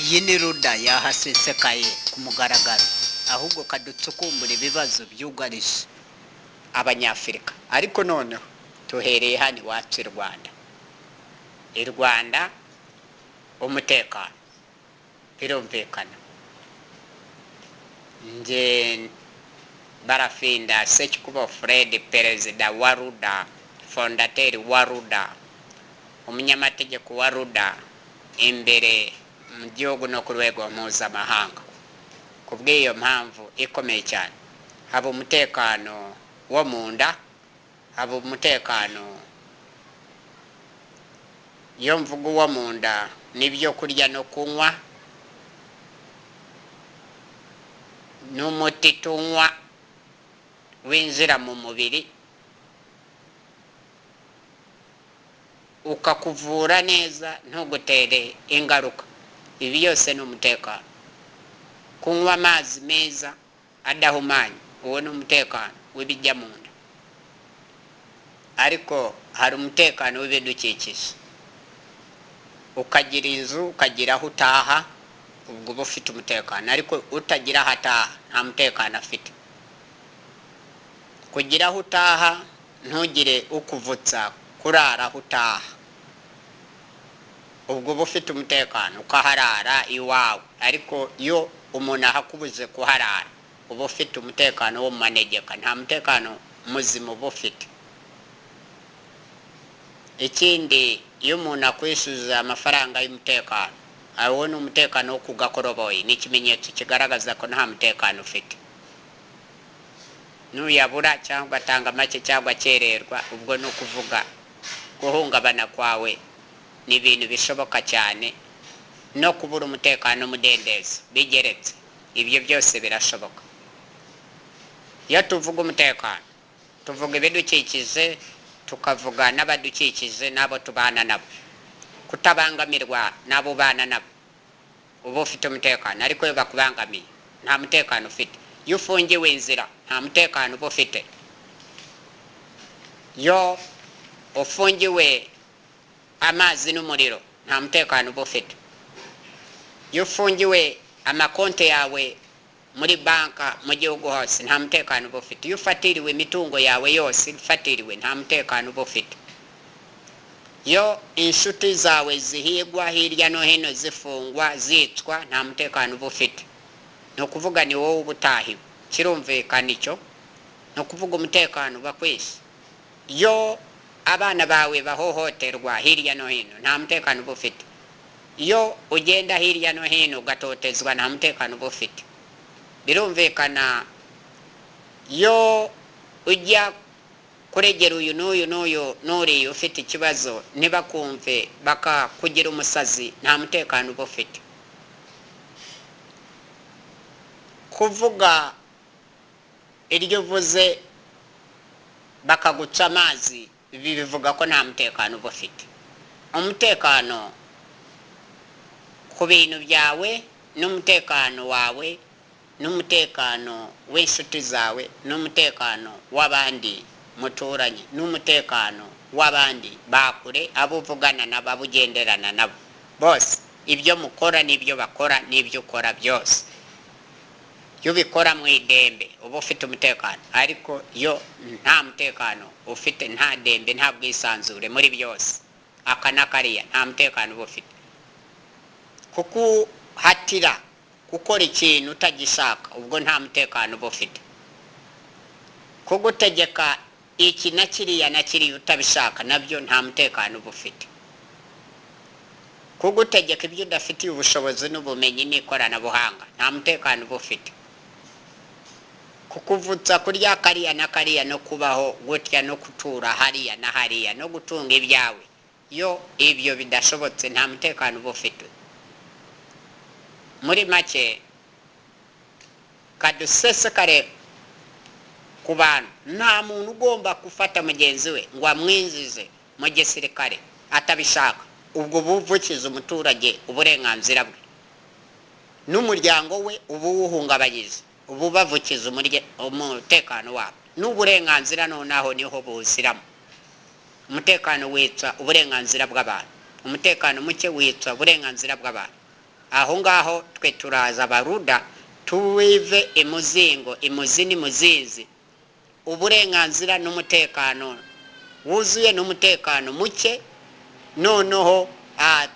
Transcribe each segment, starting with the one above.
iyi ni ruda yahasesekaye ku mugaragaro ahubwo kadutsukumbura ibibazo byugarije abanyafrika ariko noneho tuhereye hano iwacu i Rwanda umutekano birumvikana nje Barafinda Sekikubo Fred perezida wa RUDA fondateri wa RUDA umunyamategeko wa RUDA imbere mu gihugu no ku rwego mpuzamahanga kubw'iyo mpamvu ikomeye cyane haba umutekano wo mu nda haba umutekano iyo mvugo wo mu nda n'ibyo kurya no kunywa n'umuti tunywa winjira mu mubiri ukakuvura neza ntugutere ingaruka ibi yose ni umutekano kunywa amazi meza adahumanye uwo ni umutekano w'ibijya mu nda ariko hari umutekano w'ibidukikije ukagira inzu ukagira aho utaha ubwo uba ufite umutekano ariko utagira aho ataha nta mutekano afite kugira aho utaha ntugire ukuvutsa kurara aho utaha ubwo uba ufite umutekano ukaharara iwawe ariko iyo umuntu ahakubuze kuharara uba ufite umutekano wo mu manegeka nta mutekano muzima uba ufite ikindi iyo umuntu akwishyuza amafaranga y'umutekano abona umutekano wo kugakoroboye ni ikimenyetso kigaragaza ko nta mutekano ufite nuyabura cyangwa atanga make cyangwa akererwa ubwo no kuvuga guhungabana kwawe ni ibintu bishoboka cyane no kubura umutekano n'umudendezo bigeretse ibyo byose birashoboka iyo tuvuga umutekano tuvuga ibidukikije tukavuga n'abadukikije n'abo tubana nabo kutabangamirwa n'abo bana nabo uba ufite umutekano ariko iyo bakubangamiye nta mutekano ufite iyo ufungiwe inzira nta mutekano uba ufite iyo ufungiwe amazi n'umuriro nta mutekano uba ufite iyo ufungiwe amakonti yawe muri banka mu gihugu hose nta mutekano uba ufite iyo ufatiriwe imitungo yawe yose ifatiriwe nta mutekano uba ufite iyo inshuti zawe zihigwa hirya no hino zifungwa zicwa nta mutekano uba ufite ni ukuvuga ni wowe uba utahiwe kirumvikana icyo ni ukuvuga umutekano uba kwisi iyo abana bawe bahohoterwa hirya no hino nta mutekano uba ufite iyo ugenda hirya no hino ugatotezwa nta mutekano uba ufite birumvikana iyo ujya kuregera uyu n'uyu n'uyu n'uriya ufite ikibazo ntibakumve bakakugira umusazi nta mutekano uba ufite kuvuga iryo uvuze bakaguca amazi ibi bivuga ko nta mutekano uba ufite umutekano ku bintu byawe n'umutekano wawe n'umutekano w'inshuti zawe n'umutekano w'abandi muturanye n'umutekano w'abandi bakure abo uvugana nabo abo ugenderana nabo bose ibyo mukora n'ibyo bakora n'ibyo ukora byose iyo ubikora mu idembe uba ufite umutekano ariko iyo nta mutekano ufite nta dembe nta bwisanzure muri byose aka n'akariya nta mutekano uba ufite kuko hatira gukora ikintu utagishaka ubwo nta mutekano uba ufite kugutegeka iki na kiriya utabishaka nabyo nta mutekano uba ufite kugutegeka ibyo udafitiye ubushobozi n'ubumenyi n'ikoranabuhanga nta mutekano uba ufite kukuvutsa kurya kariya na kariya no kubaho gutya no gutura hariya na hariya no gutunga ibyawe yo ibyo bidashobotse nta mutekano uba ufite muri make kadusesekare ku bantu nta muntu ugomba gufata mugenzi we ngo amwinjize mu gisirikare atabishaka ubwo buvukiza umuturage uburenganzira bwe n'umuryango we ubu wuhungabanyiza ubu bavukiza umutekano wabo n'uburenganzira nonaho niho buziramo umutekano witwa uburenganzira bw'abantu umutekano muke witwa uburenganzira bw'abantu aho ngaho twe turaza abaruda tuwive imuzingo imuzini muzizi uburenganzira n'umutekano wuzuye n'umutekano muke noneho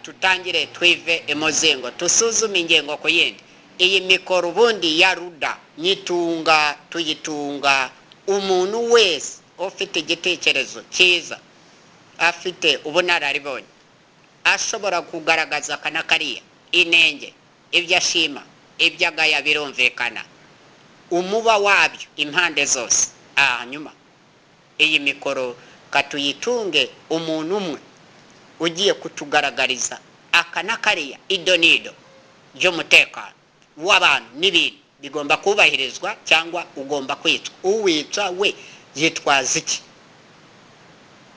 tutangire twive imuzingo tusuzume ingengo ku yindi iyi mikoro ubundi ya ruda nyitunga tuyitunga umuntu wese ufite igitekerezo cyiza afite ubunararibonye ashobora kugaragaza kanakariya inenge ibyo ashima ibyo agaya birumvikana umuba wabyo impande zose hanyuma iyi mikoro katuyitunge umuntu umwe ugiye kutugaragariza akanakariya idonido ry'umutekano w'abantu n'ibintu bigomba kubahirizwa cyangwa ugomba kwitwa uwica we yitwaza iki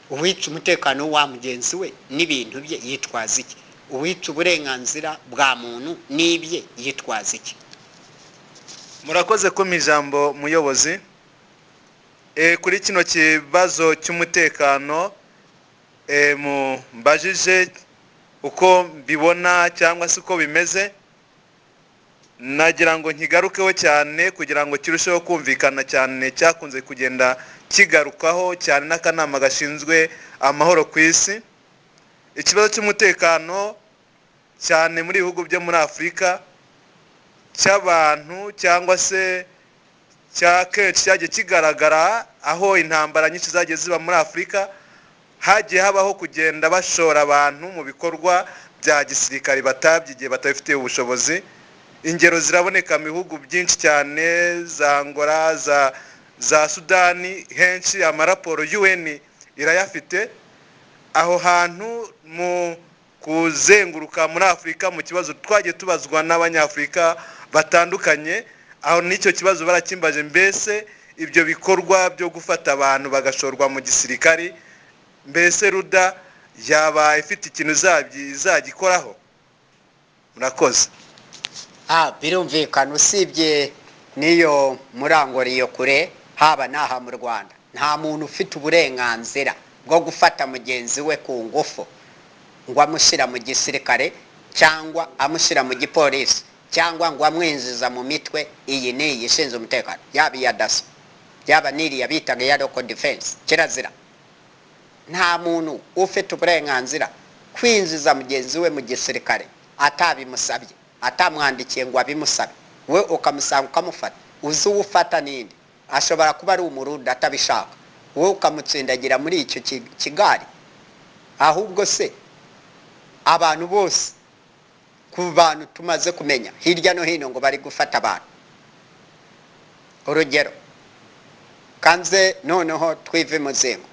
uwica umutekano wa mugenzi we n'ibintu bye yitwaza iki uwica uburenganzira bwa muntu n'ibye yitwaza iki murakoze ko mijambo muyobozi kuri kino kibazo cy'umutekano mbajije uko mbibona cyangwa se uko bimeze nagira ngo nkigarukeho cyane kugira ngo kirusheho kumvikana cyane cyakunze kugenda kigarukaho cyane n'akanama gashinzwe amahoro ku isi ikibazo cy'umutekano cyane muri bihugu byo muri Afurika cy'abantu cyangwa se kenshi cyagiye kigaragara aho intambara nyinshi zagiye ziba muri Afurika hagiye habaho kugenda bashora abantu mu bikorwa bya gisirikare batabyigiye batabifitiye ubushobozi ingero ziraboneka mu bihugu byinshi cyane za Angola za Sudani henshi amaraporo UN irayafite aho hantu mu kuzenguruka muri Afurika mu kibazo twagiye tubazwa n'abanyafrika batandukanye aho nicyo kibazo barakimbaje mbese ibyo bikorwa byo gufata abantu bagashorwa mu gisirikari mbese ruda yaba ifite ikintu izagikoraho murakoze birumvikana usibye niyo murangoriyo kure haba naha mu Rwanda nta muntu ufite uburenganzira bwo gufata mugenzi we ku ngufu ngo amushyira mu gisirikare cyangwa amushyira mu gipolisi cyangwa ngo amwinjiza mu mitwe iyi n'iyi ishinzwe umutekano yaba iya daso yaba n'iriya bitaga ya local defense kirazira nta muntu ufite uburenganzira kwinjiza mugenzi we mu gisirikare atabimusabye atamwandikiye ngo abimusabe we ukamusanga ukamufata uzi uwufata ninde ashobora kuba ari umurundi atabishaka we ukamutsindagira muri icyo kigari ahubwo se abantu bose ku bantu tumaze kumenya hirya no hino ngo bari gufata abantu urugero kanze noneho twive muzingo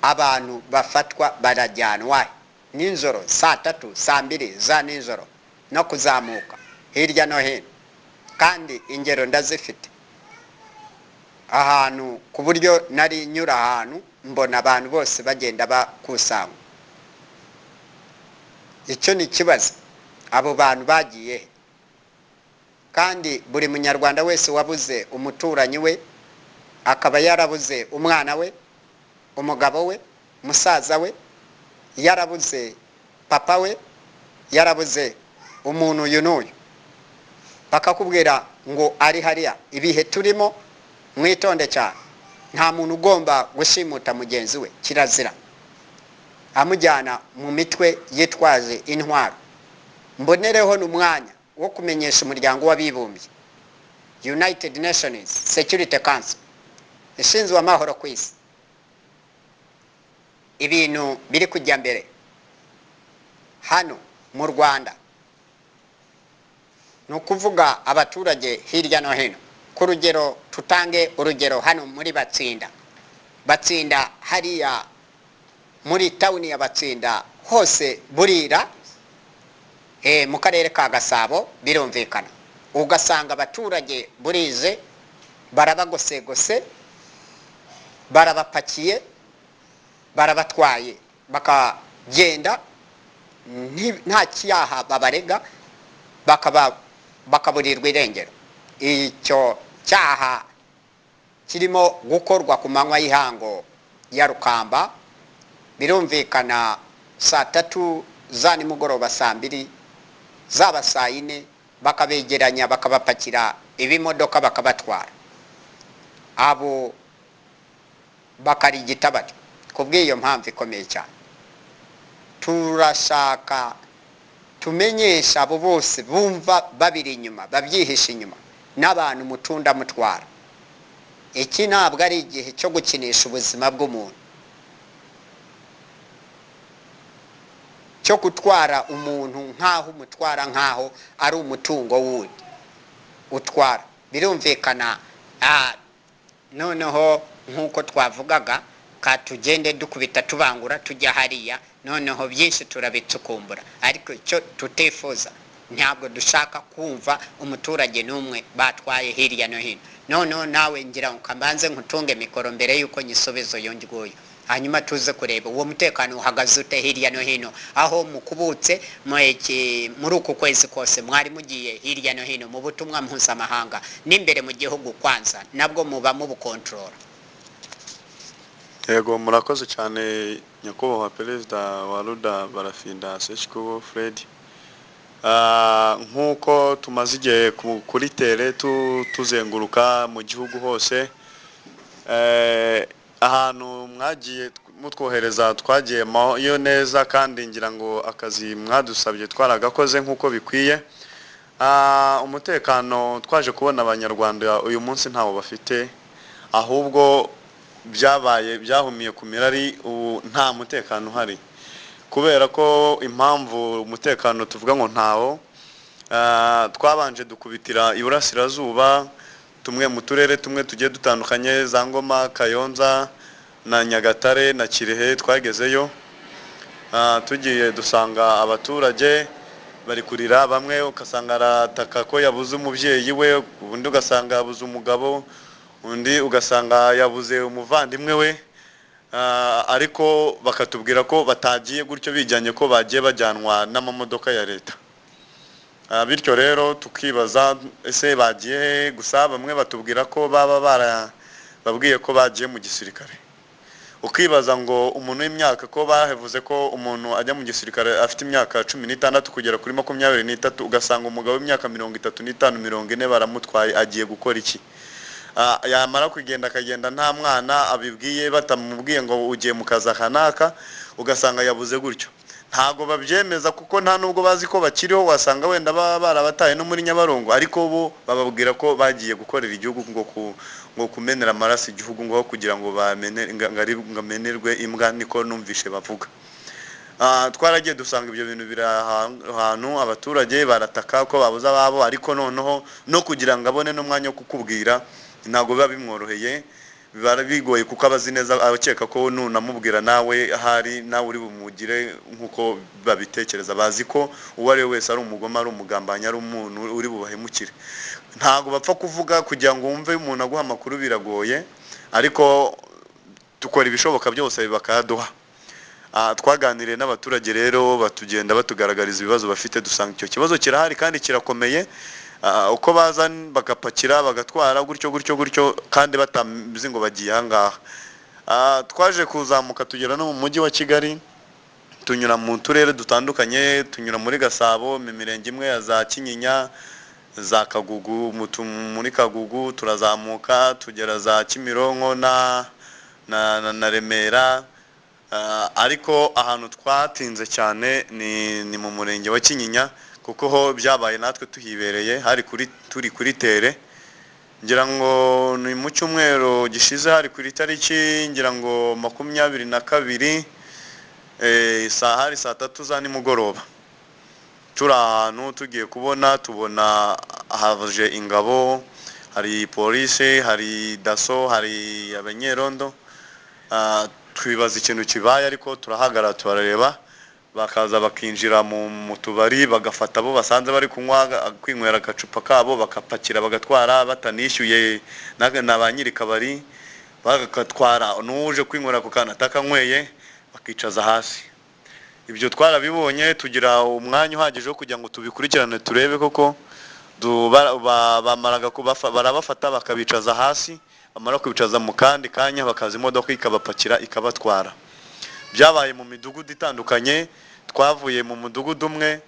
abantu bafatwa barajyanwa ninjoro saa 3 saa 2 za ninjoro no kuzamuka hirya no hino kandi ingero ndazifite ahantu ku buryo nari nyura ahantu mbona abantu bose bagenda bakusanga icyo ni kibazo abo bantu bagiye kandi buri munyarwanda wese wabuze umuturanyi we akaba yarabuze umwana we umugabo we musaza we yarabuze papa we yarabuze umuntu uyu n'uyu bakakubwira ngo ari hariya ibihe turimo mwitonde cyane nta muntu ugomba gushimuta mugenzi we kirazira amujyana mu mitwe yitwaje intwaro mbonereho n'umwanya wo kumenyesha umuryango w'abibumbye United Nations Security Council ishinzwe amahoro ku isi ibintu biri kujya mbere hano mu Rwanda no kuvuga abaturage hirya no hino ku rugero tutange urugero hano muri batsinda hariya muri tawuni ya Batsinda hose burira mu karere ka Gasabo birumvikana ugasanga abaturage burize barabagosegose barabapakiye barabatwaye bakagenda nta kiyaha babarega bakaburirwa irengero icyo cyaha kirimo gukorwa ku manywa y'ihango ya Rukamba birumvikana saa 3 za nimugoroba saa 2 zaba saa yine bakabegeranya bakabapakira ibimodoka bakabatwara abo bakarigita batyo. Kubw'iyo mpamvu ikomeye cyane turashaka tumenyesha abo bose bumva babiri inyuma babyihisha inyuma n'abantu mutunda mutwara. Iki ntabwo ari igihe cyo gukinisha ubuzima bw'umuntu, cyo gutwara umuntu nk'aho umutwara nk'aho ari umutungo wundi utwara. Birumvikana noneho nk'uko twavugaga katugende dukubita tubangura tujya hariya, noneho byinshi turabitsukumbura, ariko icyo tutifuza ntabwo dushaka kumva umuturage n'umwe batwaye hirya no hino. Noneho nawe ngira ngo kambanze nkutunge mikoro mbere yuko nyisubizo yongigoyo, hanyuma tuze kureba uwo mutekano uhagaze ute hirya no hino aho mukubutse muri uku kwezi kose mwari mugiye hirya no hino mu butumwa mpuzamahanga n'imbere mu gihugu kwanza nabwo muba mu bukontorora. Yego, murakoze cyane nyakubahwa perezida wa RWANDA Barafinda Sekikubo Fred. Nkuko tumaze igihe kuri tere tuzenguruka mu gihugu hose, ahantu mwagiye mutwohereza twagiye yo neza, kandi ngira ngo akazi mwadusabye twaragakoze nkuko bikwiye. Umutekano twaje kubona abanyarwanda uyu munsi ntawo bafite, ahubwo byahumiye ku mirari, nta mutekano uhari. Kubera ko impamvu umutekano tuvuga ngo ntawo, twabanje dukubitira iburasirazuba, tumwe mu turere tumwe tugiye dutandukanye, za Ngoma, Kayonza na Nyagatare na Kirehe. Twagezeyo tugiye dusanga abaturage bari kurira, bamwe ugasanga arataka ko yabuze umubyeyi we, ubundi ugasanga yabuze umugabo, undi ugasanga yabuze umuvandimwe we, ariko bakatubwira ko batagiye gutyo bijyanye ko bagiye bajyanwa n'amamodoka ya leta. Bityo rero tukibaza ese bagiye gusa, bamwe batubwira ko baba babwiye ko bagiye mu gisirikare. Ukibaza ngo umuntu w'imyaka ko bahevuze ko umuntu ajya mu gisirikare afite imyaka 16 kugera kuri 23, ugasanga umugabo w'imyaka 35 40 baramutwaye agiye gukora iki? Yamara kugenda akagenda nta mwana abibwiye, batamubwiye ngo ugiye mu kazi kanaka, ugasanga yabuze gutyo. Ntago babyemeza kuko nta nubwo bazi ko bakiriho, wasanga wenda barabataye no muri Nyabarongo, ariko bo bababwira ko bagiye gukorera igihugu ngo kumenera amaraso igihugu, ngo kugira ngo bamenerwe imbwa, niko numvishe bavuga. Twaragiye dusanga ibyo bintu biri ahantu, abaturage barataka ko babuza ababo, ariko noneho no kugira ngo abone n'umwanya wo kukubwira ntago biba bimworoheye, biba bigoye kuko abazi neza, abakeka ko nunamubwira nawe ahari nawe uri bumugire nkuko babitekereza. Bazi ko uwo ari wese ari umugoma, ari umugambanya, ari umuntu uri bubahemukire. Ntago bapfa kuvuga kugira ngo wumve umuntu aguha amakuru, biragoye, ariko tukora ibishoboka byose bakaduha. Twaganiriye n'abaturage rero batugenda batugaragariza ibibazo bafite, dusanga icyo kibazo kirahari kandi kirakomeye. Uko baza bagapakira bagatwara gutyo kandi batabizi ngo bagiye ahangaha. Twaje kuzamuka tugera no mu mujyi wa Kigali, tunyura mu turere dutandukanye, tunyura muri Gasabo, mu mirenge imwe ya za Kinyinya, za Kagugu, muri Kagugu turazamuka tugera za Kimironko na Remera, ariko ahantu twatinze cyane ni mu murenge wa Kinyinya, kuko ho byabaye natwe tuhibereye, turi kuri tere. Ngira ngo ni mu cyumweru gishize, hari kuri tariki ngira ngo 22 hari saa 3 za nimugoroba, turi ahantu tugiye tubona haje ingabo, hari polisi, hari daso, hari abanyerondo. Twibaza ikintu kibaye, ariko turahagara turareba, bakaza bakinjira mu tubari, bagafata abo basanze bari kwinywera agacupa kabo, bakapakira bagatwara batanishyuye na ba nyiri kabari, bagatwara n'uje kwinywera ku kana atakanyweye bakicaza hasi. Ibyo twarabibonye, tugira umwanya uhagije wo kugira ngo tubikurikirane turebe koko bamaraga barabafata bakabicaza hasi, bamara kubicaza mu kandi kanya bakaza imodoka ikabapakira ikabatwara. Byabaye mu midugudu itandukanye, twavuye mu mudugudu umwe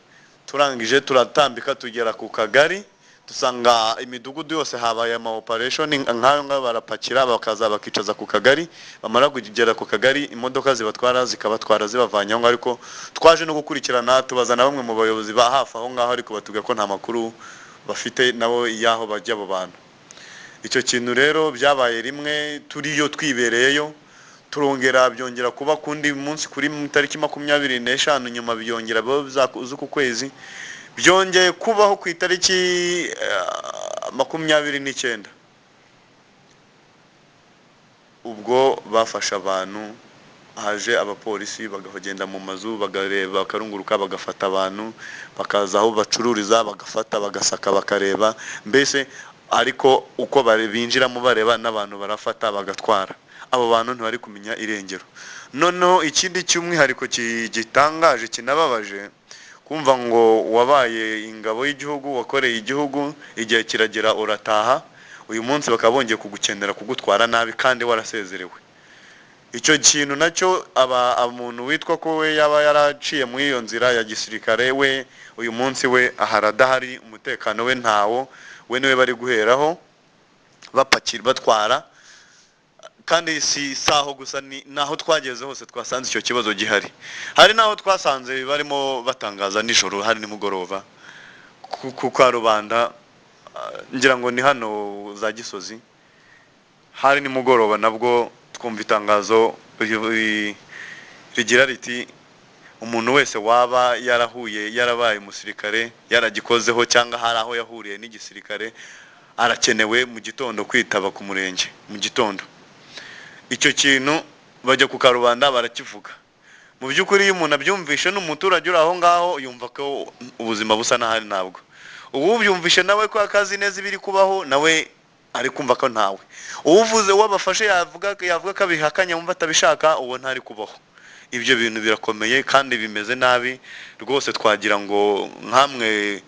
turangije turatambika tugera ku kagari dusanga imidugudu yose habaye ama operation nkayo ngaho barapakira bakaza bakicaza ku kagari bamara kugera ku kagari imodoka zibatwara zikabatwara zibavanyaho ngaho ariko twaje no gukurikirana tubaza na bamwe mu bayobozi ba hafi aho ngaho ariko batubwira ko nta makuru bafite nabo yaho bajya abo bantu icyo kintu rero byabaye rimwe turiyo twibereyeyo turongera byongera kuba kundi munsi kuri tariki 25 nyuma byongera z'uku kwezi byongeye kubaho ku itariki 29 ubwo bafasha abantu haje abapolisi bagagenda mu mazu bagareba bakarunguruka bagafata abantu bakaza aho bacururiza bagafata bagasaka bakareba mbese ariko uko binjiramo bareba n'abantu barafata bagatwara abo bantu ntibari kumenya irengero noneho ikindi cy'umwihariko gitangaje kinababaje kumva ngo wabaye ingabo y'igihugu wakoreye igihugu igihe kiragera urataha uyu munsi bakabongeye kugukenera kugutwara nabi kandi warasezerewe icyo kintu nacyo umuntu witwa ko we yaba yaraciye muri iyo nzira ya gisirikare we uyu munsi we aharadahari umutekano we ntawo we niwe bari guheraho bapakira batwara kandi si saho gusa naho twageze hose twasanze icyo kibazo gihari hari naho twasanze barimo batangaza nijoro hari nimugoroba ku Rwanda ngira ngo ni hano za Gisozi hari nimugoroba nabwo twumva itangazo rigira riti umuntu wese waba yarabaye umusirikare yaragikozeho cyangwa hari aho yahuriye n'igisirikare arakenewe mu gitondo kwitaba ku murenge mu gitondo icyo kintu bajya ku Karubanda barakivuga mu by'ukuri iyo umuntu abyumvishe n'umuturage uri aho ngaho yumva ko ubuzima busa n'ahari ntabwo ubu byumvishe nawe ko akazi neza ibiri kubaho nawe ari kumva ko ntawe uvuze wabafashe yavuga ko abihakanya wumva atabishaka uwo ntari kubaho ibyo bintu birakomeye kandi bimeze nabi rwose twagira ngo nkamwe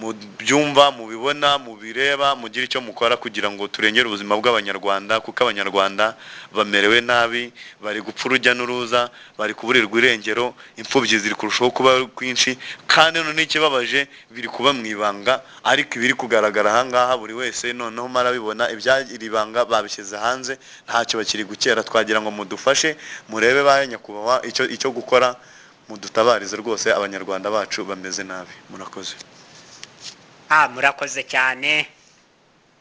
mu byumva mu bibona mu bireba mugira icyo mukora kugira ngo turengere ubuzima bw'abanyarwanda kuko abanyarwanda bamerewe nabi bari gupfa urujya n'uruza bari kuburirwa irengero imfubyi ziri kurushaho kuba kwinshi kandi none ikibabaje biri kuba mu ibanga ariko ibiri kugaragara ahangaha buri wese noneho marabibona ibyari ibanga babishyize hanze ntacyo bakiri gukera twagira ngo mudufashe murebe nyakubahwa icyo gukora mudutabarize rwose abanyarwanda bacu bameze nabi murakoze murakoze cyane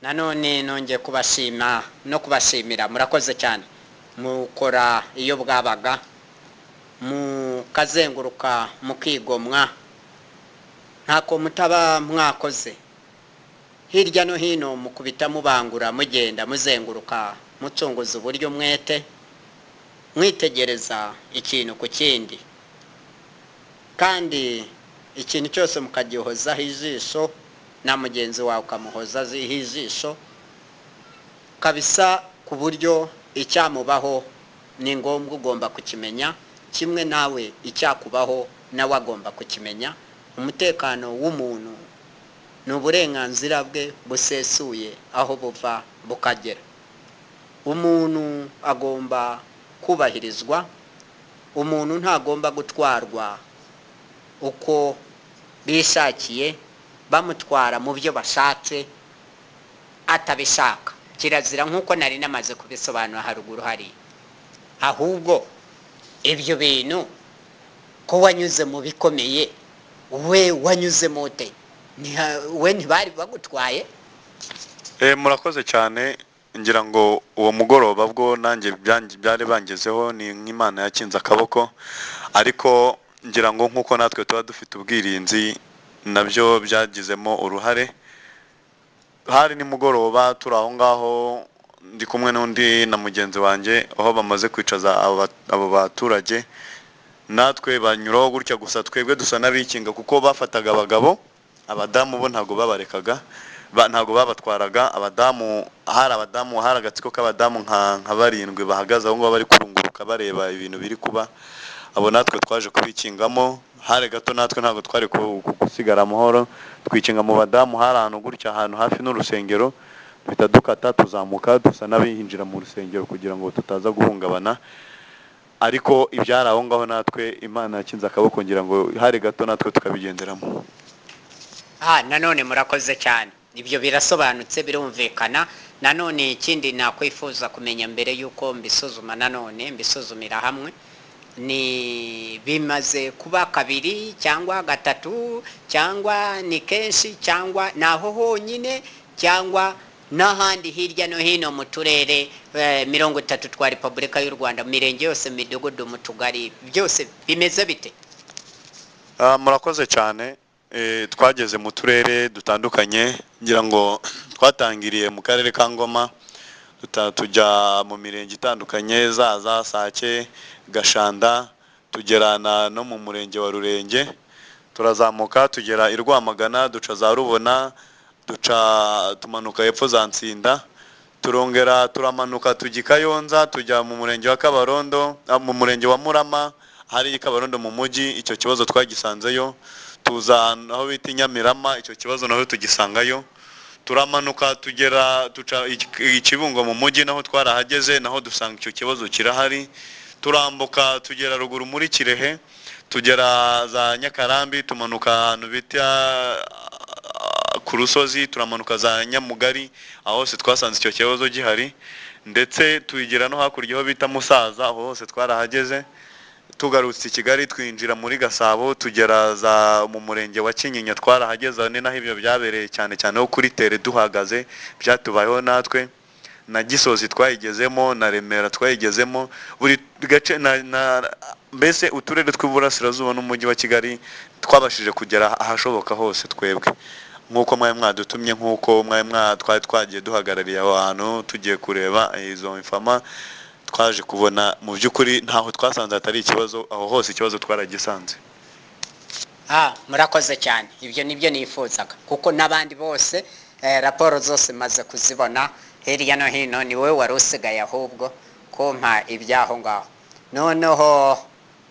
nanone nongeye kubashima no kubashimira murakoze cyane mukora iyo bwabaga mukazenguruka mukigomwa ntako mutaba mwakoze hirya no hino mukubita mubangura mugenda muzenguruka mucunguza uburyo mwete mwitegereza ikintu ku kindi kandi ikintu cyose mukagihozaho ijisho na mugenzi wawe ukamuhoza ijisho kabisa ku buryo icyamubaho ni ngombwa ugomba kukimenya kimwe nawe icyakubaho nawe agomba kukimenya umutekano w'umuntu ni uburenganzira bwe busesuye aho buva bukagera umuntu agomba kubahirizwa umuntu ntagomba gutwarwa uko bishakiye bamutwara mu byo bashatse atabishaka kirazira nk'uko nari namaze kubisobanura haruguru hari ahubwo ibyo bintu ko wanyuze mu bikomeye we wanyuze mote we ntibari bagutwaye murakoze cyane ngira ngo uwo mugoroba bwo nanjye byari bangezeho ni nk'Imana yakinze akaboko ariko ngira ngo nk'uko natwe tuba dufite ubwirinzi nabyo byagizemo uruhare hari nimugoroba turi aho ngaho ndi kumwe n'undi na mugenzi wanjye aho bamaze kwicaza abo baturage natwe banyuraho gutya gusa twebwe dusa n'abikinga kuko bafataga abagabo abadamu bo ntago babarekaga ntago babatwaraga abadamu hari agatsiko k'abadamu nka 7 bahagaze aho ngaho bari kurunguruka bareba ibintu biri kuba abo natwe twaje kubikingamo hari gato natwe ntago twari gusigara amahoro twikinga mu badamu hari ahantu gutya ahantu hafi n'urusengero duhita dukata tuzamuka dusa n'abihinjira mu rusengero kugira ngo tutaza guhungabana ariko ibyari aho ngaho natwe Imana yakinze akaboko ngira ngo hari gato natwe tukabigenderamo. Nanone murakoze cyane, ibyo birasobanutse birumvikana. Nanone ikindi nakwifuza kumenya mbere yuko mbisuzuma, nanone mbisuzumira hamwe, ni bimaze kuba kabiri cyangwa gatatu cyangwa ni kenshi cyangwa naho honyine cyangwa n'ahandi hirya no hino mu turere 30 twa Repubulika y'u Rwanda, mu mirenge yose, midugudu, mu tugari, byose bimeze bite? Murakoze cyane. Twageze mu turere dutandukanye, ngira ngo twatangiriye mu karere ka Ngoma, tujya mu mirenge itandukanye, Zaza, Sake, Gashanda, tugerana no mu murenge wa Rurenge, turazamuka tugera i Rwamagana, duca za Rubona, tumanuka hepfo za Nsinda, turongera turamanuka tujya Kayonza, tujya mu murenge wa Kabarondo, mu murenge wa Murama, hari Kabarondo mu mujyi, icyo kibazo twagisanzeyo. Tuza aho bita Nyamirama, icyo kibazo naho tugisangayo. Turamanuka tuca Ikibungo mu mujyi, naho twarahageze, naho dusanga icyo kibazo kirahari. Turambuka tugera ruguru muri Kirehe, tugera za Nyakarambi, tumanuka ahantu bita ku Rusozi, turamanuka za Nyamugari, aho hose twasanze icyo kibazo gihari, ndetse tugera no hakurya aho bita Musaza, aho hose twarahageze. Tugarutse i Kigali twinjira muri Gasabo, tugera mu murenge wa Kinyinya, twarahageze, ni naho ibyo byabereye cyane cyane ho kuri tere duhagaze, byatubayeho natwe. Na Gisozi twayigezemo, na Remera twayigezemo, buri gace mbese uturere tw'Iburasirazuba n'umujyi wa Kigali twabashije kugera ahashoboka hose twebwe, nk'uko mwari mwadutumye, nk'uko twari twagiye duhagarariye aho hantu tugiye kureba izo infama. Twaje kubona mu by'ukuri ntaho twasanze atari ikibazo, aho hose ikibazo twaragisanze. Murakoze cyane, ibyo nibyo nifuzaga, kuko n'abandi bose raporo zose maze kuzibona hirya no hino, ni wowe wari usigaye ahubwo kumpa ibyaho ngaho. Noneho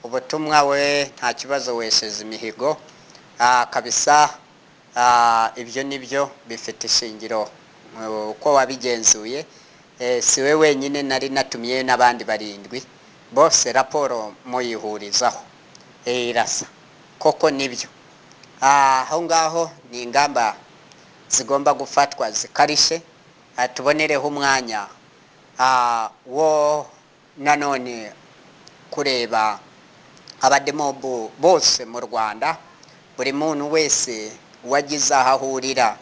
ubutumwa we nta kibazo wesheje imihigo kabisa. Ibyo nibyo bifite ishingiro uko wabigenzuye. Si we wenyine, nari natumiye n'abandi 7 bose raporo muyihurizaho irasa koko nibyo. Aho ngaho ni ingamba zigomba gufatwa zikarishe, tubonereho umwanya wo nanone kureba abademobu bose mu Rwanda, buri muntu wese wagize aho ahurira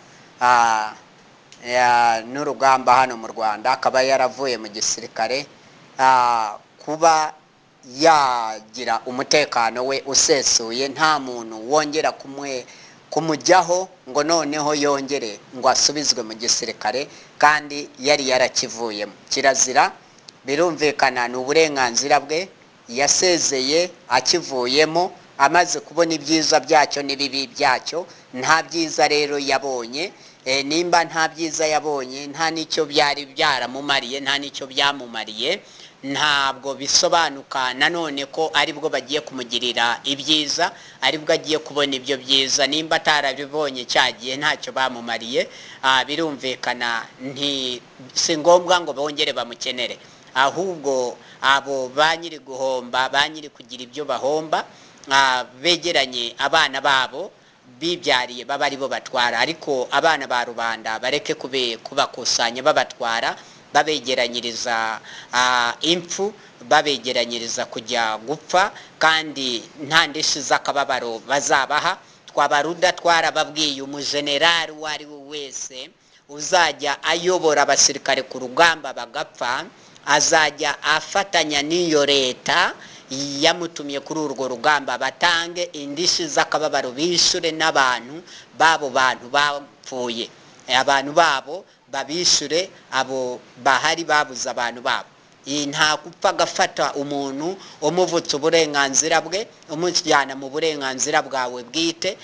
n'urugamba hano mu Rwanda, akaba yaravuye mu gisirikare, kuba yagira umutekano we usesuye, nta muntu wongera kumujyaho ngo noneho yongere ngo asubizwe mu gisirikare kandi yari yarakivuyemo. Kirazira, birumvikana, ni uburenganzira bwe, yasezeye akivuyemo, amaze kubona ibyiza byacyo n'ibibi byacyo. Nta byiza rero yabonye, nimba nta byiza yabonye, nta nicyo byari byaramumariye, nta nicyo byamumariye, ntabwo bisobanuka nanone ko aribwo bagiye kumugirira ibyiza, aribwo agiye kubona ibyo byiza. Nimba atarabibonye cyagiye ntacyo bamumariye, birumvikana si ngombwa ngo bongere bamukenere, ahubwo abo banyiri guhomba, banyiri kugira ibyo bahomba, begeranye abana babo bibyariye baba ari bo batwara, ariko abana ba rubanda bareke kubakusanya babatwara, babegeranyiriza impfu, babegeranyiriza kujya gupfa, kandi nta ndishi z'akababaro bazabaha. Twabaruda twarababwiye, umujenerali uwo ari we wese uzajya ayobora abasirikare ku rugamba bagapfa, azajya afatanya n'iyo leta yamutumye kuri urwo rugamba, batange indishi z'akababaro, bishure n'abantu babo bantu bapfuye, abantu babo babishure, abo bahari babuze abantu babo. Nta gupfa gafata umuntu umuvutse uburenganzira bwe, umujyana mu burenganzira bwawe bwite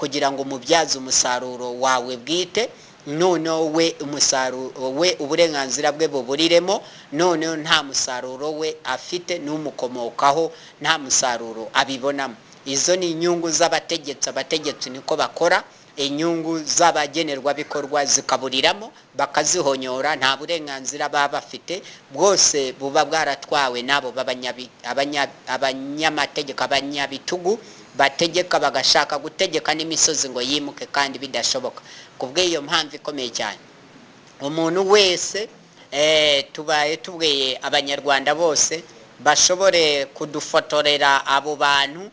kugira ngo umubyaze umusaruro wawe bwite, noneho we umusaruro we uburenganzira bwe buburiremo, noneho nta musaruro we afite n'umukomokaho, nta musaruro abibonamo. izo ni inyungu z'abategetsi. Abategetsi niko bakora, inyungu z'abagenerwa bikorwa zikaburiramo bakazihonyora, nta burenganzira baba bafite, bwose buba bwaratwawe nabo abanyamategeko, abanyabitugu bategeka, bagashaka gutegeka n'imisozi ngo yimuke kandi bidashoboka. Kubw'iyo mpamvu ikomeye cyane, umuntu wese tubaye tubwiye abanyarwanda bose bashobore kudufotorera abo bantu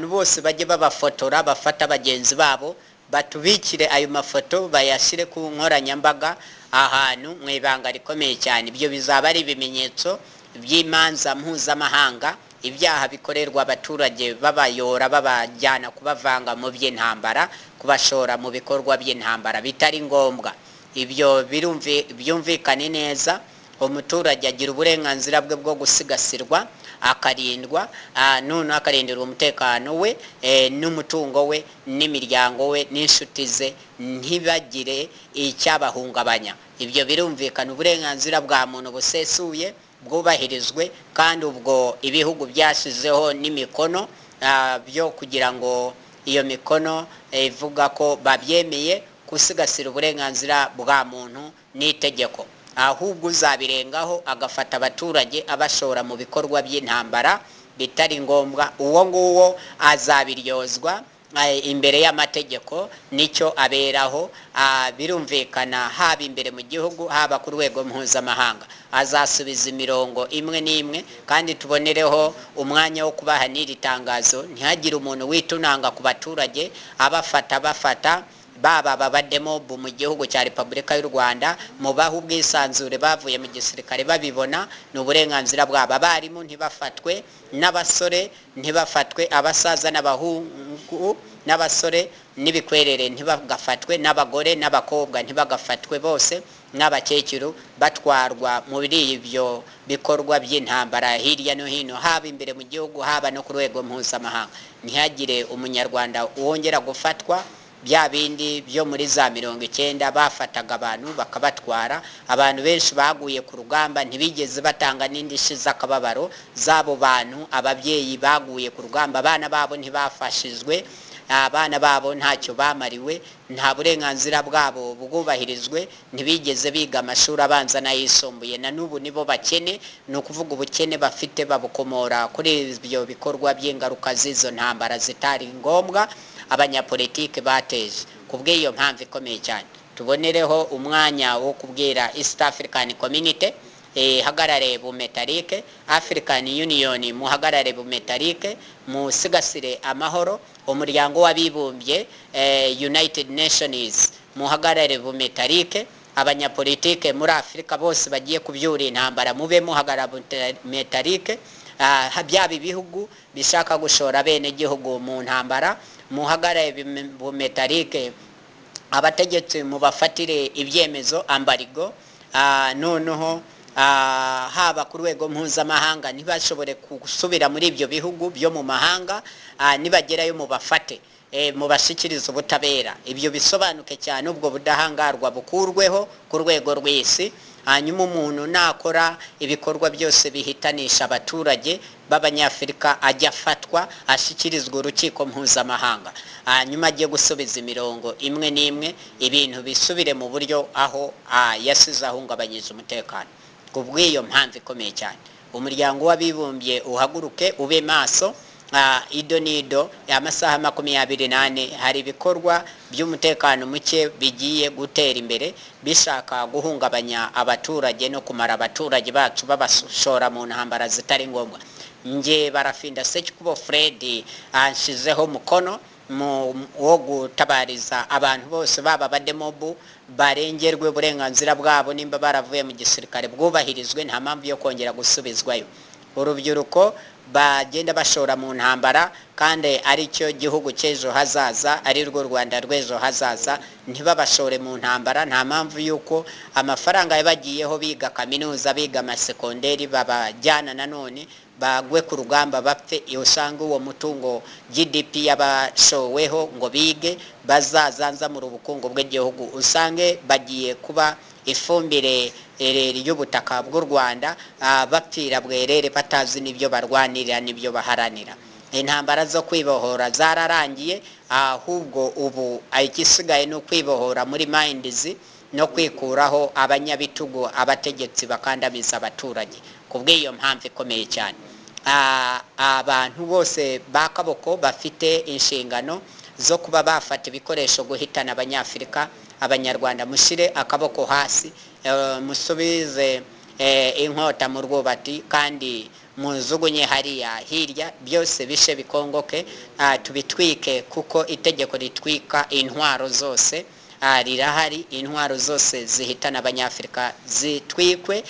bose bajye babafotora, bafata bagenzi babo batubikire ayo mafoto bayashire ku nkoranyambaga ahantu mu ibanga rikomeye cyane. Ibyo bizaba ari ibimenyetso by'imanza mpuzamahanga, ibyaha bikorerwa abaturage babayora, babajyana kubavanga mu by'intambara, kubashora mu bikorwa by'intambara bitari ngombwa. Ibyo byumvikane neza. Umuturage agira uburenganzira bwe bwo gusigasirwa, akarindwa, none akarindira umutekano we n'umutungo we n'imiryango we n'inshuti ze ntibagire icyabahungabanya. Ibyo birumvikana, uburenganzira bwa muntu busesuye bwubahirizwe, kandi ubwo ibihugu byashizeho n'imikono byo kugira ngo iyo mikono ivuga ko babyemeye gusigasira uburenganzira bwa muntu n'itegeko. Ahubwo uzabirengaho agafata abaturage abashora mu bikorwa by'intambara bitari ngombwa, uwo nguwo azabiryozwa imbere y'amategeko, nicyo aberaho. Birumvikana haba imbere mu gihugu, haba ku rwego mpuzamahanga, azasubiza imirongo imwe n'imwe. Kandi tubonereho umwanya wo kubaha n'iri tangazo, ntihagire umuntu witunanga ku baturage bafata baba babademo mu gihugu cya Repubulika y'u Rwanda, mubaho ubwisanzure, bavuye mu gisirikare babibona, ni uburenganzira bwabo. Abarimu ntibafatwe, n'abasore ntibafatwe, abasaza n'abahungu n'abasore n'ibikwerere ntibagafatwe, n'abagore n'abakobwa ntibagafatwe, bose n'abakecuru batwarwa muri ibyo bikorwa by'intambara hirya no hino, haba imbere mu gihugu, haba no ku rwego mpuzamahanga. Ntihagire umunyarwanda wongera gufatwa bya bindi byo muri za 90 bafataga abantu bakabatwara. Abantu benshi baguye ku rugamba ntibigeze batanga n'indishyi z'akababaro z'abo bantu. Ababyeyi baguye ku rugamba, abana babo ntibafashizwe, abana babo ntacyo bamariwe, nta burenganzira bwabo bwubahirizwe, ntibigeze biga amashuri abanza n'ayisumbuye. Na n'ubu nibo bakene, ni ukuvuga ubukene bafite babukomora kuri ibyo bikorwa by'ingaruka z'izo ntambara zitari ngombwa abanyapolitike bateje. Kubw'iyo mpamvu ikomeye cyane, tubonereho umwanya wo kubwira East African Community hagarare bumetarike, African Union muhagarare bumetarike, musigasire amahoro. Umuryango w'abibumbye United Nations muhagarare bumetarike. Abanyapolitike muri Afrika bose bagiye kubyura intambara mube muhagarara bumetarike. Byaba ibihugu bishaka gushora bene gihugu mu ntambara muhagarare bumetarike. Abategetsi mubafatire ibyemezo ambarigo, noneho haba ku rwego mpuzamahanga ntibashobore gusubira muri ibyo bihugu byo mu mahanga, nibagerayo mubafate, mubashikiriza ubutabera. Ibyo bisobanuke cyane, ubwo budahangarwa bukurweho ku rwego rw'isi. Hanyuma umuntu nakora ibikorwa byose bihitanisha abaturage b'Abanyafrika ajya afatwa, ashyikirizwa urukiko mpuzamahanga, hanyuma ajye gusubiza imirongo imwe n'imwe, ibintu bisubire mu buryo aho yasize ahungabanyije umutekano. Kubw'iyo mpamvu ikomeye cyane, umuryango w'abibumbye uhaguruke ube maso. Ido nido amasaha 24 hari ibikorwa by'umutekano muke bigiye gutera imbere bishaka guhungabanya abaturage no kumara abaturage bacu babashora mu ntambara zitari ngombwa. Nge Barafinda Sekikubo Fred anshizeho mukono wo gutabariza abantu bose baba bademobu barengerwe uburenganzira bwabo, nimba baravuye mu gisirikare bwubahirizwe, nta mpamvu yo kongera gusubizwayo. Urubyiruko bagenda bashora mu ntambara, kandi ari cyo gihugu cy'ejo hazaza, ari rwo Rwanda rw'ejo hazaza, ntibabashore mu ntambara. Nta mpamvu yuko amafaranga yabagiyeho biga kaminuza, biga amasekonderi, babajyana nanone bagwe ku rugamba bapfe. Usanga uwo mutungo GDP yabashoweho ngo bige bazazanzamura ubukungu bw'igihugu, usange bagiye kuba ifumbire y'ubutaka bw'u Rwanda, bapfira bwerere batazi n'ibyo barwanirira n'ibyo baharanira. intambara zo kwibohora zararangiye, ahubwo ubu igisigaye no kwibohora muri minds no kwikuraho abanyabitugu abategetsi bakandamiza abaturage. Kubw'iyo mpamvu ikomeye cyane, abantu bose bakaboko bafite inshingano zo kuba bafata ibikoresho guhitana abanyafrika, abanyarwanda mushire akaboko hasi, musubize inkota mu rwubati kandi muzugunye hariya hirya, byose bishe bikongoke, tubitwike kuko itegeko ritwika intwaro zose rirahari. Intwaro zose zihitana abanyafrika zitwikwe,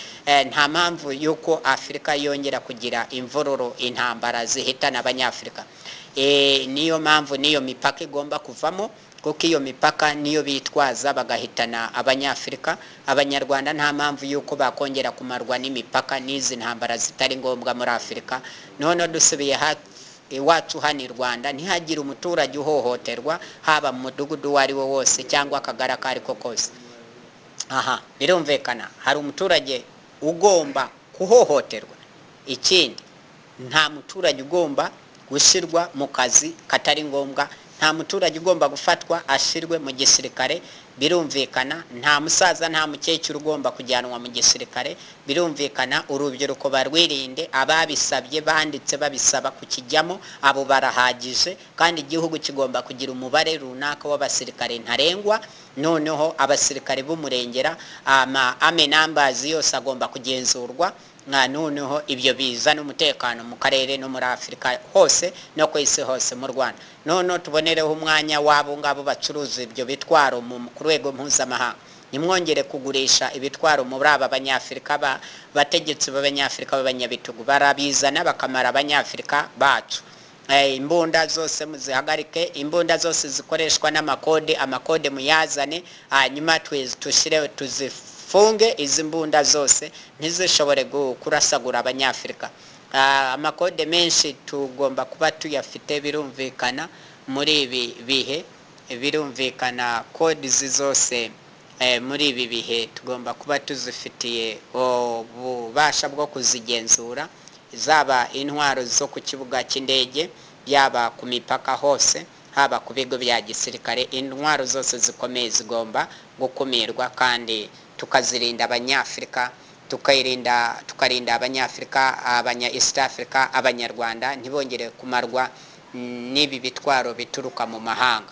nta mpamvu yuko Afrika yongera kugira imvororo, intambara zihitana abanyafrika. Niyo mpamvu niyo mipaka igomba kuvamo, kuko iyo mipaka niyo bitwaza bagahitana abanyafrika. Abanyarwanda nta mpamvu yuko bakongera kumarwa n'imipaka n'izi ntambara zitari ngombwa muri Afrika. None dusubiye iwacu hano i Rwanda ntihagire umuturage uhohoterwa, haba mu mudugudu wari wo wose cyangwa akagara kari ko kose. Birumvikana hari umuturage ugomba kuhohoterwa. Ikindi, nta muturage ugomba gushirwa mu kazi katari ngombwa, nta muturage ugomba gufatwa ashirwe mu gisirikare. Birumvikana nta musaza nta mukecuru ugomba kujyanwa mu gisirikare. Birumvikana urubyiruko barwirinde, ababisabye banditse babisaba kukijyamo abo barahagije, kandi igihugu kigomba kugira umubare runaka w'abasirikare ntarengwa. Noneho abasirikare b'umurengera ame numbers yose agomba kugenzurwa. Noneho ibyo bizana umutekano mu karere no muri Afrika hose no ku isi hose mu Rwanda. None tubonereho umwanya wabo ngabo bacuruza ibyo bitwaro mu rwego mpuzamahanga. Nimwongere kugurisha ibitwaro muri aba banyafrika, bategetsi b'abanyafrika b'abanyabitugu barabizana bakamara abanyafrika bacu. Imbunda zose muzihagarike, imbunda zose zikoreshwa amakode muyazane, hanyuma tushire tuzifunge izi mbunda zose ntizishobore kurasagura abanyafrika. Amakode menshi tugomba kuba tuyafite. Birumvikana muri ibi bihe, birumvikana kode zose muri ibi bihe tugomba kuba tuzifitiye ububasha bwo kuzigenzura, zaba intwaro zo ku kibuga cy'indege, yaba ku mipaka hose, haba ku bigo bya gisirikare. Intwaro zose zikomeye zigomba gukumirwa, kandi tukazirinda abanyafrika, tukarinda abanyafrika, abanya East Africa, abanyarwanda ntibongere kumarwa n'ibi bitwaro bituruka mu mahanga.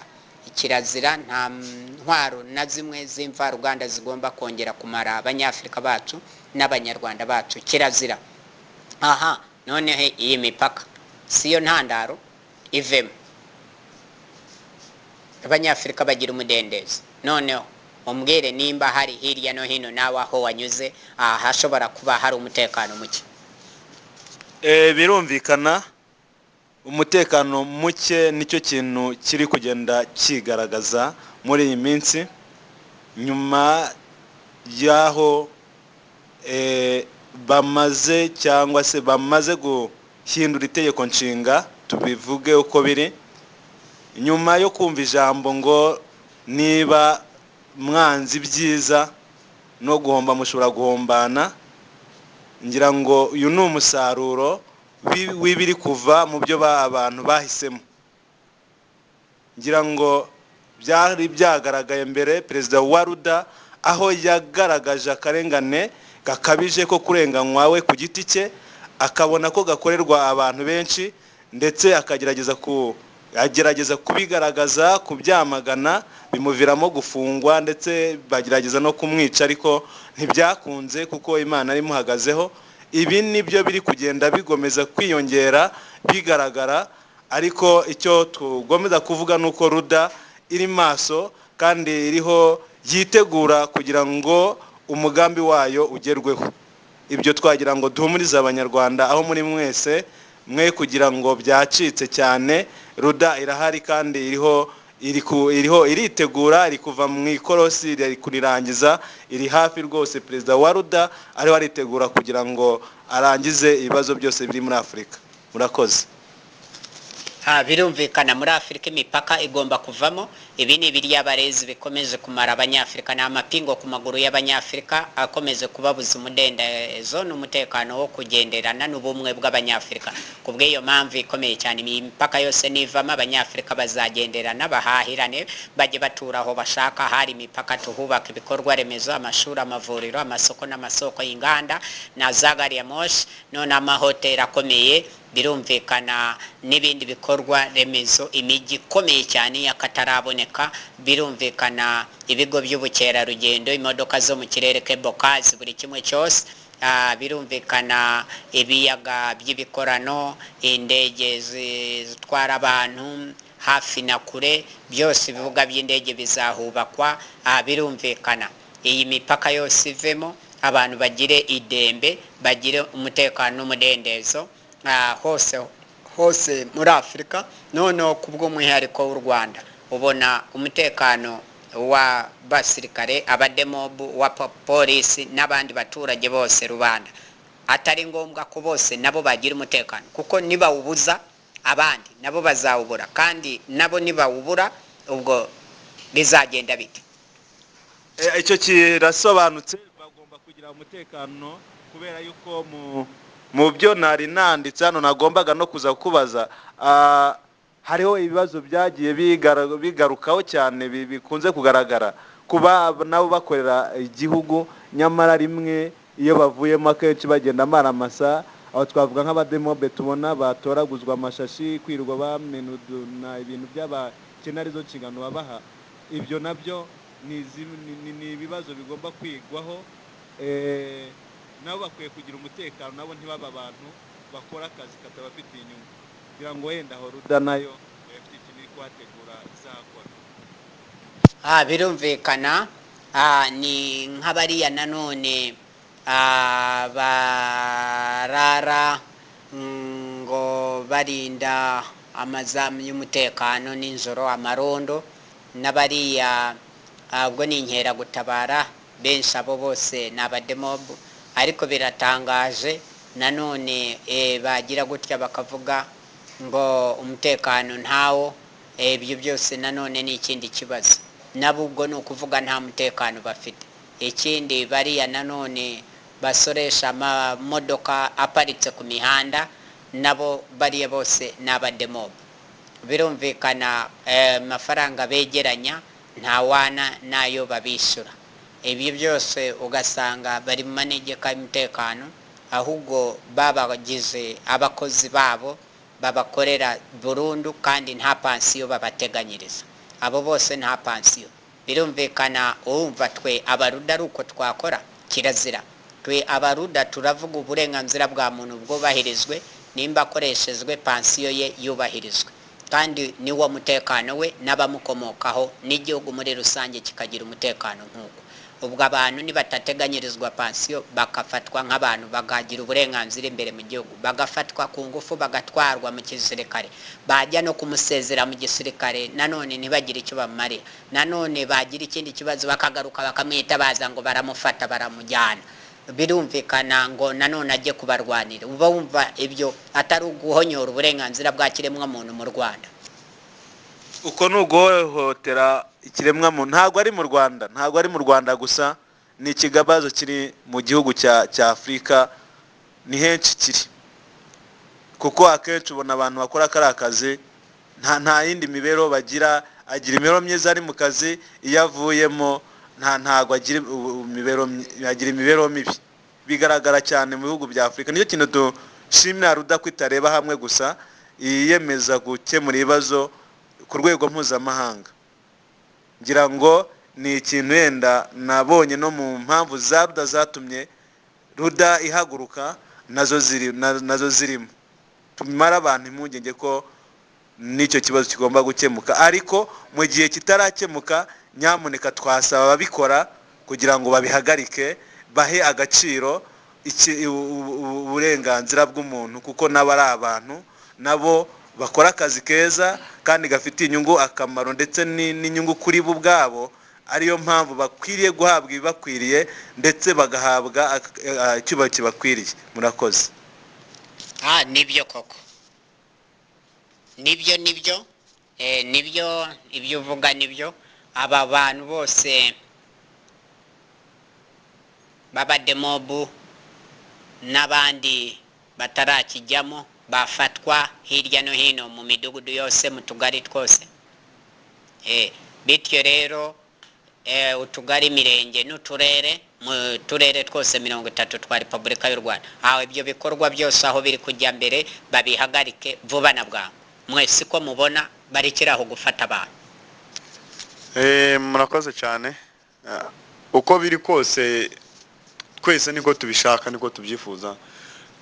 Kirazira, nta ntwaro na zimwe z'imvaruganda zigomba kongera kumara abanyafrika bacu n'abanyarwanda bacu. Kirazira. Noneho iyi mipaka siyo ntandaro, ivemo abanyafrika bagira umudendezo. Noneho umbwire nimba hari hirya no hino nawe aho wanyuze hashobora kuba hari umutekano muke. Birumvikana umutekano muke nicyo kintu kiri kugenda kigaragaza muri iyi minsi, nyuma yaho bamaze cyangwa se bamaze guhindura itegeko nshinga, tubivuge uko biri, nyuma yo kumva ijambo ngo niba mwanzi byiza no guhomba mushobora guhombana. Ngira ngo uyu ni umusaruro w'ibiri kuva mu byo abantu bahisemo. Ngira ngo byari byagaragaye mbere perezida wa RWANDA aho yagaragaje akarengane gakabije ko kurenganywa we ku giti cye, akabona ko gakorerwa abantu benshi, ndetse akagerageza kubigaragaza, kubyamagana, bimuviramo gufungwa, ndetse bagerageza no kumwica, ariko ntibyakunze kuko Imana ari muhagazeho. Ibi nibyo biri kugenda bigomeza kwiyongera bigaragara, ariko icyo tugomeza kuvuga nuko RWANDA iri maso kandi iriho yitegura kugira ngo umugambi wayo ugerweho. Ibyo twagira ngo duhumurize abanyarwanda aho muri mwese, mwe kugira ngo byacitse cyane. RWANDA irahari kandi iritegura, iri kuva mu ikorosi, iri kurirangiza, iri hafi rwose. Perezida wa RWANDA ariho aritegura kugira ngo arangize ibibazo byose biri muri Afrika. Murakoze. birumvikana muri Afrika imipaka igomba kuvamo. Ibi ni ibiri y'abarezi bikomeje kumara abanyafrika n'amapingo ku maguru y'abanyafrika akomeze kubabuza umudendezo n'umutekano wo kugenderana n'ubumwe bw'abanyafrika. Kubw'iyo mpamvu ikomeye cyane imipaka yose nivamo abanyafrika bazagenderana bahahirane bajye batura aho bashaka. Hari imipaka tuhubaka ibikorwa remezo, amashuri, amavuriro, amasoko n'amasoko y'inganda na za gari ya moshi none amahoteli akomeye. Birumvikana n'ibindi bikorwa remezo, imijyi ikomeye cyane y'akataraboneka. Birumvikana ibigo by'ubukerarugendo, imodoka zo mu kirere kebokazi, buri kimwe cyose. Birumvikana ibiyaga by'ibikorano, indege zitwara abantu hafi na kure, byose ibibuga by'indege bizahubakwa. Birumvikana iyi mipaka yose ivemo, abantu bagire idembe, bagire umutekano n'umudendezo hose muri Afrika. Noneho kubw'umwihariko w'u Rwanda ubona umutekano wa basirikare, abademobu, wa polisi n'abandi baturage bose rubanda atari ngombwa ko bose nabo bagira umutekano, kuko nibawubuza abandi nabo bazawubura, kandi nabo nibawubura ubwo bizagenda bite? Icyo kirasobanutse. Bagomba kugira umutekano kubera yuko mu byo nari nanditse hano nagombaga no kuza kubaza, hariho ibibazo byagiye bigarukaho cyane bikunze kugaragara kuba nabo bakorera igihugu, nyamara rimwe iyo bavuyemo akenshi bagenda amaramasa. Aho twavuga nk'abademobe tubona batoraguzwa amashashi, kwirirwa bamenuduna ibintu by'abakene arizo nshingano babaha. Ibyo nabyo ni ibibazo bigomba kwigwaho. Nabo bakwiye kugira umutekano, nabo ntibaba abantu bakora akazi katabafitiye inyungu. Kugira ngo wenda aho RWANDA nayo bafite ikintu iri kuhategura izakora. Birumvikana ni nk'abariya nanone barara ngo barinda amazamu y'umutekano n'injoro, amarondo, n'abariya ubwo ni inkeragutabara. Benshi abo bose ni abademobu, ariko biratangaje nanone bagira gutya bakavuga ngo umutekano ntawo. Ibyo byose nanone ni ikindi kibazo. Nabo ubwo ni ukuvuga nta mutekano bafite. Ikindi bariya nanone basoresha amamodoka aparitse ku mihanda, nabo bariya bose ni abademobu. Birumvikana amafaranga begeranya ntawana nayo babishyura. Ibyo byose ugasanga bari mu manegeka y'umutekano, ahubwo babagize abakozi babo babakorera burundu, kandi nta pansiyo babateganyiriza. Abo bose nta pansiyo. Birumvikana urumva twe abaruda ari uko twakora kirazira. Twe abaruda turavuga uburenganzira bwa muntu bwubahirizwe, nimba akoreshejwe pansiyo ye yubahirizwe, kandi niwo mutekano we n'abamukomokaho n'igihugu muri rusange kikagira umutekano nk'uko. Ubwo abantu nibatateganyirizwa pansiyo bakafatwa nk'abantu bagagira uburenganzira imbere mu gihugu, bagafatwa ku ngufu bagatwarwa mu gisirikare, bajya no kumusezera mu gisirikare nanone ntibagire icyo bamarira, nanone bagira ikindi kibazo bakagaruka bakamwitabaza ngo baramufata baramujyana. Birumvikana ngo nanone ajye kubarwanira. Uba wumva ibyo atari uguhonyora uburenganzira bwa kiremwa muntu mu Rwanda? Uko nuguhohotera ikiremwa muntu. Ntabwo ari mu Rwanda, ntabwo ari mu Rwanda gusa, ni ikigabazo kiri mu gihugu cya Afrika, ni henshi kiri. Kuko akenshi ubona abantu bakora kari akazi nta yindi mibereho bagira. Agira imibereho myiza ari mu kazi, iyo avuyemo ntago agira imibereho mibi. Bigaragara cyane mu bihugu bya Afrika. Niyo kintu dushimira RWANDA kwitareba hamwe gusa, yiyemeza gukemura ibibazo ku rwego mpuzamahanga. Ngira ngo ni ikintu yenda nabonye no mu mpamvu za RWANDA zatumye RWANDA ihaguruka nazo zirimo. Tumara abantu impungenge ko n'icyo kibazo kigomba gukemuka, ariko mu gihe kitarakemuka nyamuneka twasaba ababikora kugira ngo babihagarike, bahe agaciro uburenganzira bw'umuntu, kuko nabo ari abantu, nabo bakora akazi keza kandi gafitiye inyungu akamaro ndetse n'inyungu kuri bo ubwabo. Ariyo mpamvu bakwiriye guhabwa ibibakwiriye ndetse bagahabwa icyubahiro kibakwiriye. Murakoze. Nibyo koko. nibyo nibyo ibyo uvuga nibyo aba bantu bose baba demobu n'abandi batarakijyamo bafatwa hirya no hino mu midugudu yose mu tugari twose bityo rero utugari mirenge n'uturere mu turere twose 30 twa Repubulika y'u Rwanda aho ibyo bikorwa byose aho biri kujya mbere babihagarike vuba na bwangu mwese ko mubona barikiraho gufata abantu murakoze cyane uko biri kose twese niko tubishaka niko tubyifuza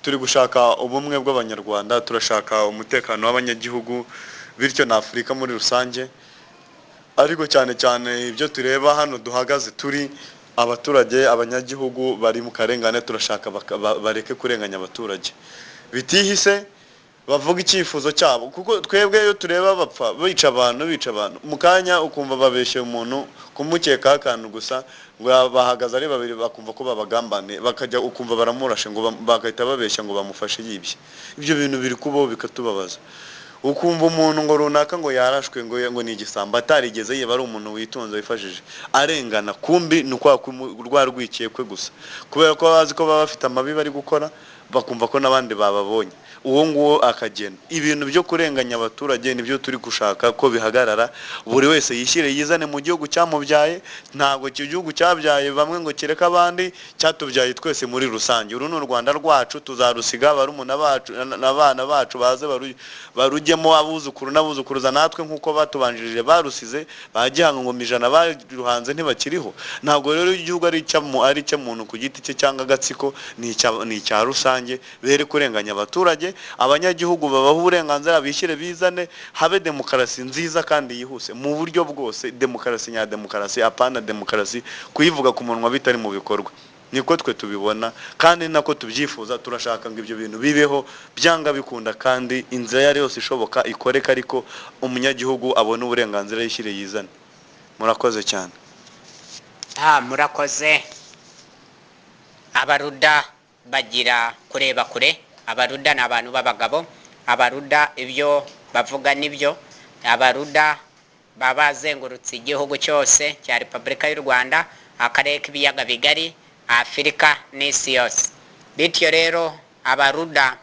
turi gushaka ubumwe bw'abanyarwanda turashaka umutekano w'abanyagihugu bityo na Afurika muri rusange ariko cyane cyane ibyo tureba hano duhagaze turi abaturage abanyagihugu bari mu karengane turashaka bareke kurenganya abaturage bitihise bavuga icyifuzo cyabo kuko twebwe iyo tureba bapfa bica abantu mukanya ukumva babeshe umuntu kumukeka akantu gusa ngo bahagaze ari babiri bakumva ko babagambane bakajya ukumva baramurashe ngo bagahita babeshya ngo bamufashe yibye ibyo bintu biri kubaho bikatubabaza ukumva umuntu ngo runaka ngo yarashwe ngo ni igisamba atarigeze yeba ari umuntu witonze wifashije arengana kumbi nukwa rwarwikiye kwe gusa kubera ko bazi ko baba bafite amabi bari gukora bakumva ko nabandi bababonye uwo nguwo akagena ibintu byo kurenganya abaturage nibyo turi gushaka ko bihagarara buri wese yishyire yizane mu gihugu cyamubyaye ntabwo cyo gihugu cyabyaye bamwe ngo kireka abandi cyatubyaye twese muri rusange uru ni Rwanda rwacu tuzarusiga barumuna bacu n'abana bacu baze barujyemo abuzukuru n'abuzukuruza natwe nkuko batubanjirije barusize bagihanga ngo mijana baruhanze ntibakiriho ntabwo rero igihugu ari cyo muntu ku giti cye cyangwa agatsiko ni icya rusange bere kurenganya abaturage abanyagihugu babaho uburenganzira bishyire bizane habe demokarasi nziza kandi yihuse mu buryo bwose demokarasi nya demokarasi apana demokarasi kuyivuga ku munwa bitari mu bikorwa niko twe tubibona kandi nako tubyifuza turashaka ngo ibyo bintu bibeho byanga bikunda kandi inzira yari yose ishoboka ikoreka ariko umunyagihugu abone uburenganzira yishyire yizane murakoze cyane murakoze abaruda bagira kureba kure abaruda n'abantu b'abagabo abaruda ibyo bavuga nibyo abaruda babazengurutse igihugu cyose cya Repubulika y'u Rwanda akarere k'ibiyaga bigari Afurika n'isi yose bityo rero abaruda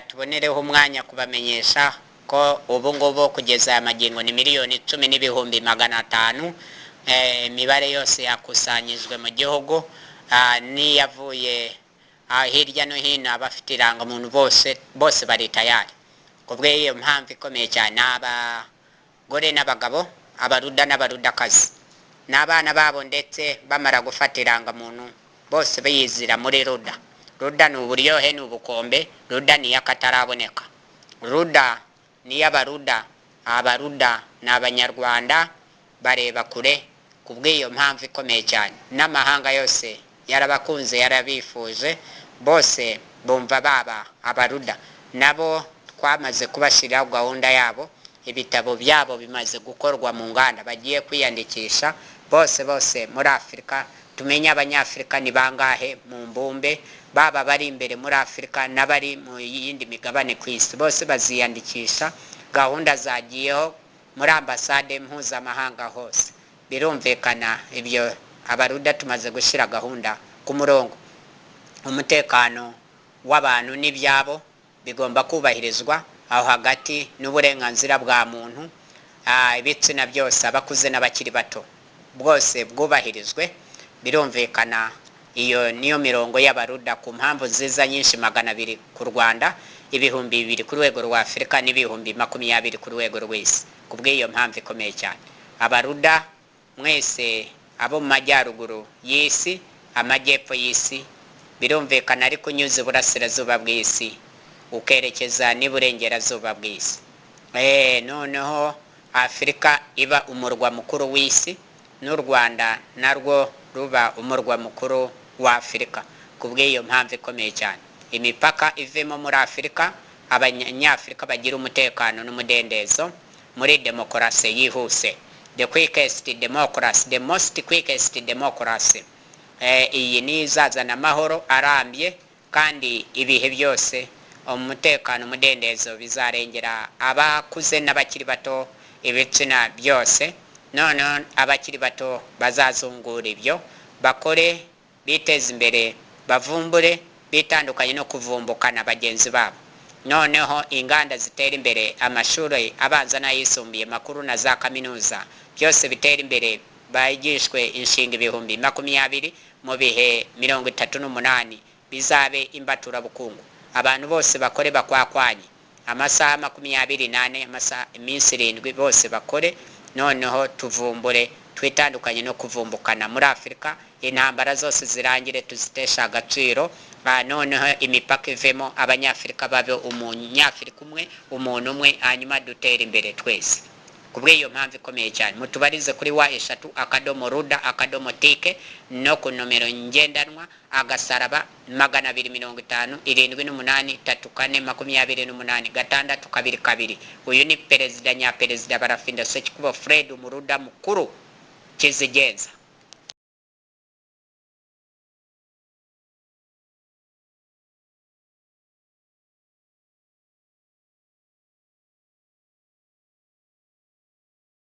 tubonereho umwanya kubamenyesha ko ubu ngubu kugeza amagingo ni 1,10,500 imibare yose yakusanyijwe mu gihugu niyavuye hirya no hino abafite irangamuntu bose bari tayari kubwe iyo mpamvu ikomeye cyane abagore n'abagabo abaruda n'abarudakazi n'abana babo ndetse bamara gufata irangamuntu bose bayizira muri ruda ni uburyohe ni ubukombe ruda ni yakataraboneka ruda ni y'abaruda abaruda n'abanyarwanda bareba kure kubwe iyo mpamvu ikomeye cyane n'amahanga yose yarabakunze yarabifuje bose bumva baba abaruda nabo twamaze kubashiraho gahunda yabo ibitabo byabo bimaze gukorwa mu nganda bagiye kwiyandikisha bose muri Afurika tumenye abanyafurika ni bangahe mu mbumbe baba bari imbere muri Afurika n'abari mu yindi migabane ku isi bose baziyandikisha gahunda zagiyeho muri ambasade mpuzamahanga hose birumvikana ibyo abaruda tumaze gushira gahunda ku murongo umutekano w'abantu n'ibyabo bigomba kubahirizwa aho hagati n'uburenganzira bwa muntu ibitsina byose abakuze n'abakiri bato bwose bwubahirizwe birumvikana iyo niyo mirongo y'abaruda ku mpamvu nziza nyinshi 200 ku Rwanda 200 ku rwego rwa Afurika n'ibihumbi 20 ku rwego rw'isi kubw'iyo mpamvu ikomeye cyane abaruda mwese abo mu majyaruguru y'isi amajyepfo y'isi birumvikana ari kunyuza burasirazuba bw'isi ukerekeza n'iburengerazuba bw'isi noneho Afurika iba umurwa mukuru w'isi n'u Rwanda narwo ruba umurwa mukuru wa Afurika kubw'iyo mpamvu ikomeye cyane imipaka ivemo muri Afurika abanyafurika bagira umutekano n'umudendezo muri demokarasi yihuse the quickest democracy the most quickest democracy iyi ni izazana amahoro arambye kandi ibihe byose umutekano umudendezo bizarengera abakuze n'abakiri bato ibitsina byose. None abakiri bato bazazungura ibyo bakore biteze imbere bavumbure bitandukanye no kuvumbukana bagenzi babo. Noneho inganda zitera imbere, amashuri abanza n'ayisumbuye makuru na za kaminuza byose bitera imbere, bayigishwe inshinga 2020 mu bihe 38 bizabe imbatura bukungu. Abantu bose bakore bakwakwanye amasaha 28 amasaha iminsi 7 bose bakore. Noneho tuvumbure twitandukanye no kuvumbukana muri Afrika, intambara zose zirangire tuzitesha agaciro. Noneho imipaka ivemo, abanyafrika babe umunyafrika umwe, umuntu umwe, hanyuma dutera imbere twese. Kubw'iyo mpamvu ikomeye cyane mutubarize kuri y3.RWANDA&RWANDANS no ku nomero ngendanwa agasaraba 250 78 34 28 622. Uyu ni perezida nyaperezida Barafinda Sekikubo Fred umuruda mukuru kizigenza.